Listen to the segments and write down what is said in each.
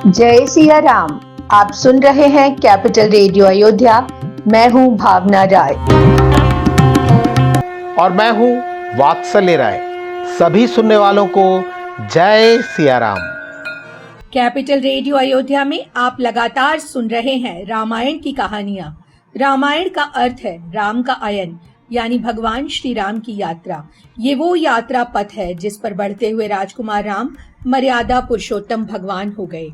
जय सिया राम। आप सुन रहे हैं कैपिटल रेडियो अयोध्या। मैं हूं भावना राय और मैं हूं वात्सल्य राय। सभी सुनने वालों को जय सिया राम। कैपिटल रेडियो अयोध्या में आप लगातार सुन रहे हैं रामायण की कहानियां। रामायण का अर्थ है राम का अयन, यानी भगवान श्री राम की यात्रा। ये वो यात्रा पथ है जिस पर बढ़ते हुए राजकुमार राम मर्यादा पुरुषोत्तम भगवान हो गए।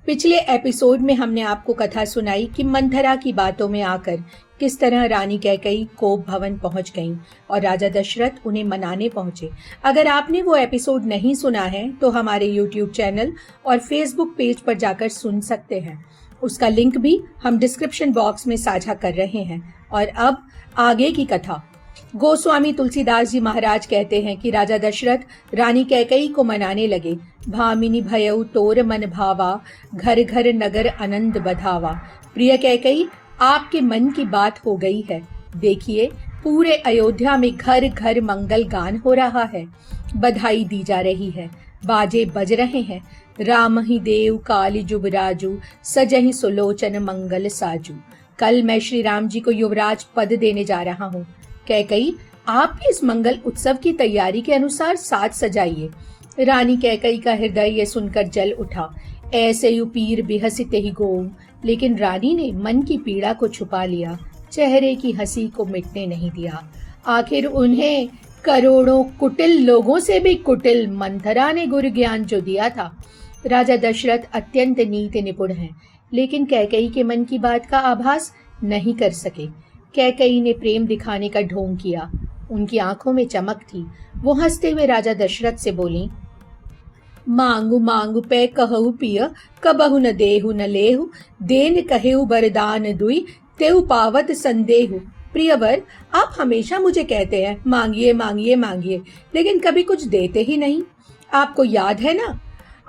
पिछले एपिसोड में हमने आपको कथा सुनाई कि मंथरा की बातों में आकर किस तरह रानी कैकेयी कोप भवन पहुंच गईं और राजा दशरथ उन्हें मनाने पहुंचे। अगर आपने वो एपिसोड नहीं सुना है तो हमारे यूट्यूब चैनल और फेसबुक पेज पर जाकर सुन सकते हैं। उसका लिंक भी हम डिस्क्रिप्शन बॉक्स में साझा कर रहे हैं। और अब आगे की कथा। गोस्वामी तुलसीदास जी महाराज कहते हैं कि राजा दशरथ रानी कैकेयी को मनाने लगे। भामिनी भयउ तोर मन भावा, घर घर नगर आनंद बधावा। प्रिय कैकेयी, आपके मन की बात हो गई है। देखिए, पूरे अयोध्या में घर घर मंगल गान हो रहा है, बधाई दी जा रही है, बाजे बज रहे हैं। राम ही देव काली जुबराजू, सजहि सुलोचन मंगल साजू। कल मैं श्री राम जी को युवराज पद देने जा रहा हूँ। कैकेयी, आप भी इस मंगल उत्सव की तैयारी के अनुसार साज सजाइए। रानी कैकेयी का हृदय ये सुनकर जल उठा। ऐसे यू पीर बिहसिते ही गोम। लेकिन रानी ने मन की पीड़ा को छुपा लिया, चेहरे की हंसी को मिटने नहीं दिया। आखिर उन्हें करोड़ों कुटिल लोगों से भी कुटिल मंथरा ने गुरु ज्ञान जो दिया था। राजा दशरथ अत्यंत नीति निपुण हैं, लेकिन कैकेयी के मन की बात का आभास नहीं कर सके। कैकेयी ने प्रेम दिखाने का ढोंग किया। उनकी आंखों में चमक थी। वो हंसते हुए राजा दशरथ से बोली, मांगू मांगू पे कहू पिय, कबहु न देहु न लेहु। देन कहेउ बरदान दुई, तेउ पावत संदेहु। प्रियवर, आप हमेशा मुझे कहते हैं मांगिए मांगिए मांगिए, लेकिन कभी कुछ देते ही नहीं। आपको याद है ना,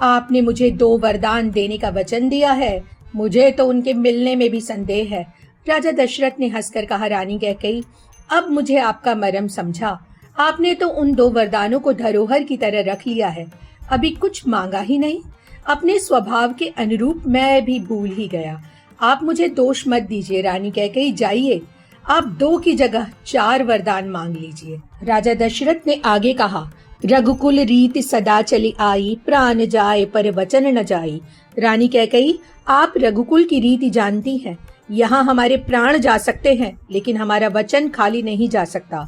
आपने मुझे 2 वरदान देने का वचन दिया है। मुझे तो उनके मिलने में भी संदेह है। राजा दशरथ ने हंसकर कहा, रानी कैकेयी, अब मुझे आपका मर्म समझा। आपने तो उन 2 वरदानों को धरोहर की तरह रख लिया है, अभी कुछ मांगा ही नहीं। अपने स्वभाव के अनुरूप मैं भी भूल ही गया। आप मुझे दोष मत दीजिए रानी कैकेयी, जाइए, आप 2 की जगह 4 वरदान मांग लीजिए। राजा दशरथ ने आगे कहा, रघुकुल रीति सदा चली आई, प्राण जाए पर वचन न जाई। रानी कैकेयी, आप रघुकुल की रीति जानती हैं। यहाँ हमारे प्राण जा सकते हैं, लेकिन हमारा वचन खाली नहीं जा सकता।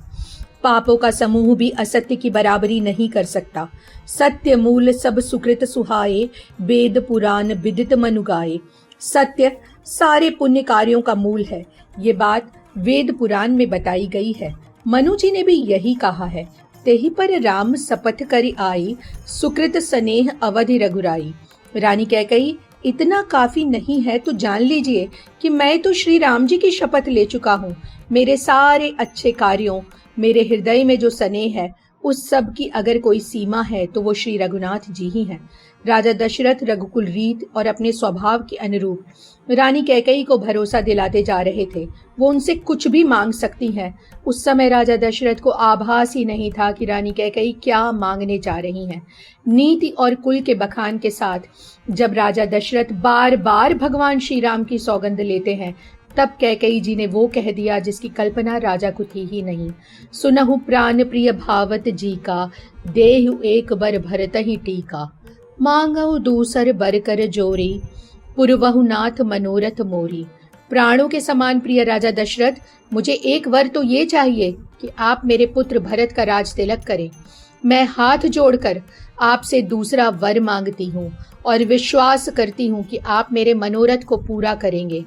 पापों का समूह भी असत्य की बराबरी नहीं कर सकता। सत्य मूल सब सुकृत सुहाए, वेद पुराण विदित मनु गाए। सत्य सारे पुण्य कार्यों का मूल है। ये बात वेद पुराण में बताई गई है। मनु जी ने भी यही कहा है, तेहि पर राम शपथ करि आई, सुकृत स्नेह अवधि रघुराई। रानी कैकेयी, इतना काफी नहीं है तो जान लीजिए कि मैं तो श्री राम जी की शपथ ले चुका हूँ। मेरे सारे अच्छे कार्यों, मेरे हृदय में जो स्नेह है, उस सब की अगर कोई सीमा है तो वो श्री रघुनाथ जी ही हैं। राजा दशरथ रघुकुल रीत और अपने स्वभाव के अनुरूप रानी कैकेयी को भरोसा दिलाते जा रहे थे। वो उनसे कुछ भी मांग सकती हैं। उस समय राजा दशरथ को आभास ही नहीं था कि रानी कैकेयी क्या मांगने जा रही हैं। नीति और कुल के बखान के साथ जब राजा दशरथ बार बार भगवान श्री राम की सौगंध लेते हैं, तब कैकेयी जी ने वो कह दिया जिसकी कल्पना राजा को थी ही नहीं। सुनहु प्राण प्रिय भावत जी का, देहु एक बर भरत ही टीका। मांगहु दूसर बर कर जोरी, पुरवहु नाथ मनोरथ मोरी। प्राणों के समान प्रिय राजा दशरथ, मुझे एक वर तो ये चाहिए कि आप मेरे पुत्र भरत का राज तिलक करें। मैं हाथ जोड़कर आपसे दूसरा वर मांगती हूँ और विश्वास करती हूँ कि आप मेरे मनोरथ को पूरा करेंगे।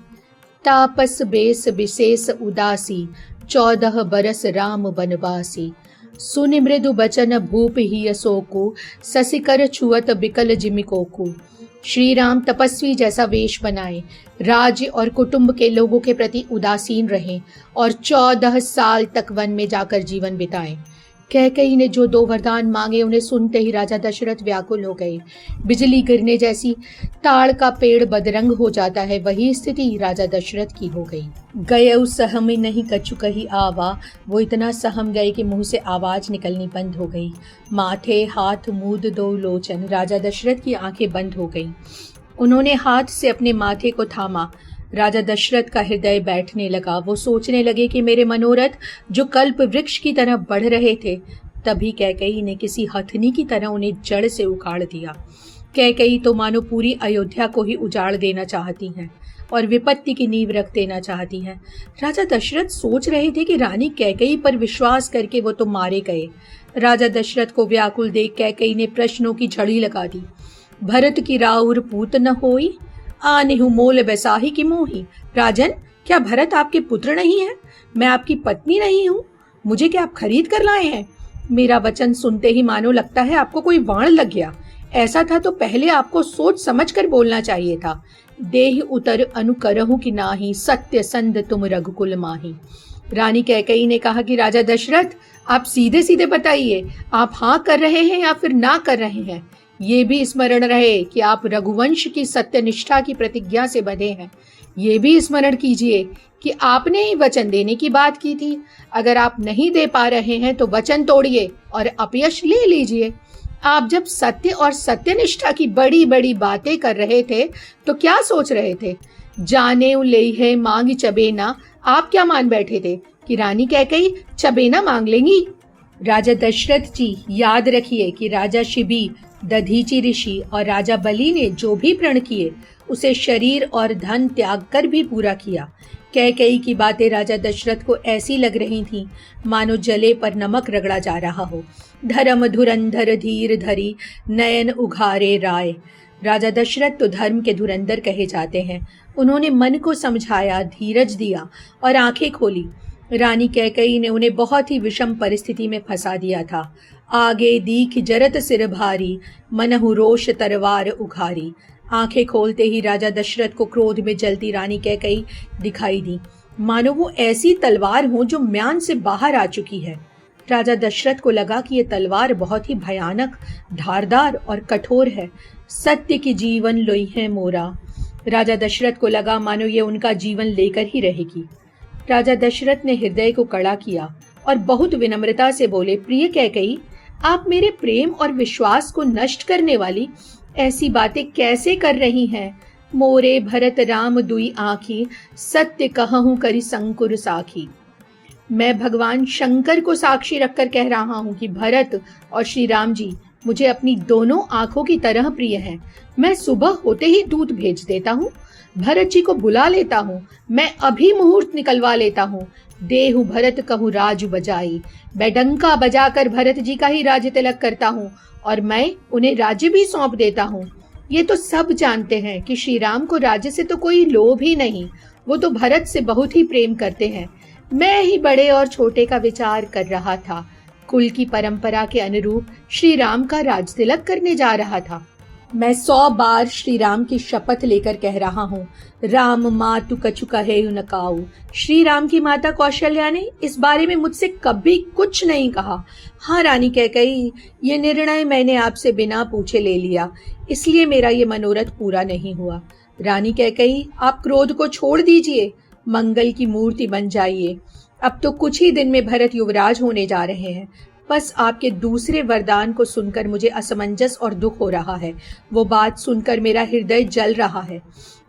तापस बेस विशेष उदासी, 14 बरस राम बनवासी। सुनि मृदु बचन भूप ही असोकु, ससिकर छुअत बिकल जिमिकोकु। श्री राम तपस्वी जैसा वेश बनाए, राज्य और कुटुंब के लोगों के प्रति उदासीन रहें और 14 साल तक वन में जाकर जीवन बिताएं। कैकेयी ने जो 2 वरदान मांगे, उन्हें सुनते ही राजा दशरथ व्याकुल हो गए। बिजली गिरने जैसी ताड़ का पेड़ बदरंग हो जाता है, वही स्थिति राजा दशरथ की हो गई। गये सहम नहीं कछु कही आवा। वो इतना सहम गए कि मुंह से आवाज निकलनी बंद हो गई। माथे हाथ मूद 2 लोचन, राजा दशरथ की आंखें बंद हो गईं। उन्होंने हाथ से अपने माथे को थामा। राजा दशरथ का हृदय बैठने लगा। वो सोचने लगे कि मेरे मनोरथ जो कल्प वृक्ष की तरह बढ़ रहे थे, तभी कैकेयी ने किसी हथनी की तरह उन्हें जड़ से उखाड़ दिया। कैकेयी तो मानो पूरी अयोध्या को ही उजाड़ देना चाहती हैं और विपत्ति की नींव रख देना चाहती हैं। राजा दशरथ सोच रहे थे कि रानी कैकेयी पर विश्वास करके वो तो मारे गए। राजा दशरथ को व्याकुल देख कैकेयी ने प्रश्नों की झड़ी लगा दी। भरत की राउर पूत न होई, आनेहु मोल बैसाही की मोही। राजन, क्या भरत आपके पुत्र नहीं है? मैं आपकी पत्नी नहीं हूँ? मुझे क्या आप खरीद कर लाए हैं? मेरा वचन सुनते ही मानो लगता है आपको कोई वाण लग गया। ऐसा था तो पहले आपको सोच समझ कर बोलना चाहिए था। देह उतर अनुकरहु कि नाही, सत्य संध तुम रघुकुल माही। रानी कैकेयी ने कहा कि राजा दशरथ, आप सीधे सीधे बताइए, आप हाँ कर रहे हैं या फिर ना कर रहे हैं। ये भी स्मरण रहे कि आप रघुवंश की सत्यनिष्ठा की प्रतिज्ञा से बंधे हैं। ये भी स्मरण कीजिए कि आपने ही वचन देने की बात की थी। अगर आप नहीं दे पा रहे हैं तो वचन तोड़िए और अपयश ले लीजिए। आप जब सत्य और सत्यनिष्ठा की बड़ी बड़ी बातें कर रहे थे तो क्या सोच रहे थे? जाने ले है मांग चबेना, आप क्या मान बैठे थे कि रानी कैकेयी चबेना मांग लेंगी? राजा दशरथ जी, याद रखिए कि राजा शिबी, दधीचि ऋषि और राजा बलि ने जो भी प्रण किए उसे शरीर और धन त्याग कर भी पूरा किया। कैकेयी की बातें राजा दशरथ को ऐसी लग रही थीं मानो जले पर नमक रगड़ा जा रहा हो। धर्म धुरंधर धीर धरी, नयन उघारे राय। राजा दशरथ तो धर्म के धुरंधर कहे जाते हैं। उन्होंने मन को समझाया, धीरज दिया और आंखें खोली। रानी कैकेयी ने उन्हें बहुत ही विषम परिस्थिति में फंसा दिया था। आगे दीख जरत सिर भारी, मनहु रोष तरवार उघारी। आंखें खोलते ही राजा दशरथ को क्रोध में जलती रानी कैकेयी दिखाई दी, मानो वो ऐसी तलवार हो जो म्यान से बाहर आ चुकी है। राजा दशरथ को लगा कि ये तलवार बहुत ही भयानक, धारदार और कठोर है। सत्य की जीवन लोई है मोरा। राजा दशरथ को लगा मानो ये उनका जीवन लेकर ही रहेगी। राजा दशरथ ने हृदय को कड़ा किया और बहुत विनम्रता से बोले, प्रिय कैकेयी, आप मेरे प्रेम और विश्वास को नष्ट करने वाली ऐसी बातें कैसे कर रही हैं? मोरे भरत राम दुई आँखी, सत्य कहूँ करी संकुर साखी। मैं भगवान शंकर को साक्षी रखकर कह रहा हूँ कि भरत और श्री राम जी मुझे अपनी दोनों आंखों की तरह प्रिय हैं। मैं सुबह होते ही दूत भेज देता हूँ, भरत जी को बुला लेता हूँ, मैं अभी मुहूर्त निकलवा लेता हूँ। देहु भरत कहूँ राज बजाई, मैं डंका बजाकर भरत जी का ही राज्य तिलक करता हूँ और मैं उन्हें राज्य भी सौंप देता हूँ। ये तो सब जानते हैं कि श्री राम को राज्य से तो कोई लोभ ही नहीं, वो तो भरत से बहुत ही प्रेम करते हैं। मैं ही बड़े और छोटे का विचार कर रहा था। कुल की परंपरा के अनुरूप श्री राम का राज तिलक करने जा रहा था। मैं 100 बार श्री राम की शपथ लेकर कह रहा हूँ, राम मातु कछु कहे न काऊ। श्री राम की माता कौशल्या ने इस बारे में मुझसे कभी कुछ नहीं कहा। हाँ रानी कैकेयी, ये निर्णय मैंने आपसे बिना पूछे ले लिया, इसलिए मेरा ये मनोरथ पूरा नहीं हुआ। रानी कैकेयी, आप क्रोध को छोड़ दीजिए, मंगल की मूर्ति बन जाइए। अब तो कुछ ही दिन में भरत युवराज होने जा रहे हैं। बस आपके दूसरे वरदान को सुनकर मुझे असमंजस और दुख हो रहा है। वो बात सुनकर मेरा हृदय जल रहा है।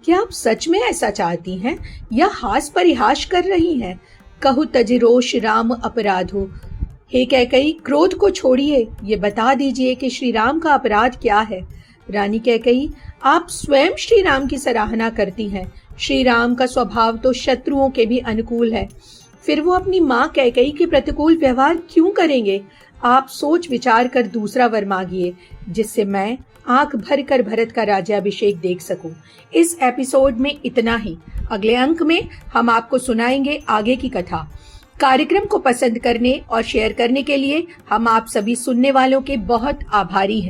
क्या आप सच में ऐसा चाहती हैं या हास परिहास कर रही हैं? कहु तजिरोष राम अपराधो। हे कैकेयी, क्रोध को छोड़िए, ये बता दीजिए कि श्री राम का अपराध क्या है। रानी कैकेयी, आप स्वयं श्री राम की सराहना करती हैं। श्री राम का स्वभाव तो शत्रुओं के भी अनुकूल है, फिर वो अपनी माँ कैकेयी के प्रतिकूल व्यवहार क्यों करेंगे? आप सोच विचार कर दूसरा वर मांगिए, जिससे मैं आंख भर कर भरत का राज्याभिषेक देख सकूं। इस एपिसोड में इतना ही। अगले अंक में हम आपको सुनाएंगे आगे की कथा। कार्यक्रम को पसंद करने और शेयर करने के लिए हम आप सभी सुनने वालों के बहुत आभारी हैं।